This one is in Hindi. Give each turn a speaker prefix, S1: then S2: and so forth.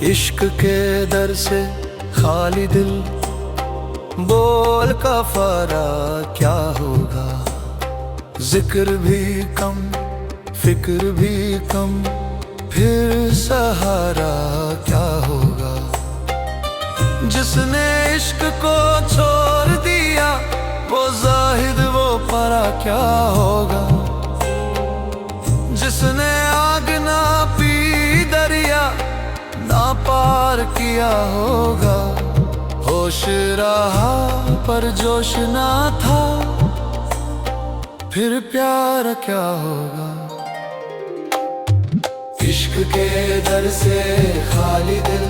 S1: इश्क के दर से खाली दिल, बोल कफारा क्या होगा। जिक्र भी कम, फिक्र भी कम, फिर सहारा क्या होगा। जिसने इश्क को छोड़ दिया, वो जाहिद वो परा क्या होगा। जिसने आग ना पी दरिया, ना पार किया होगा। होश रहा पर जोश ना था, फिर प्यार क्या होगा। इश्क के दर से खाली दिल,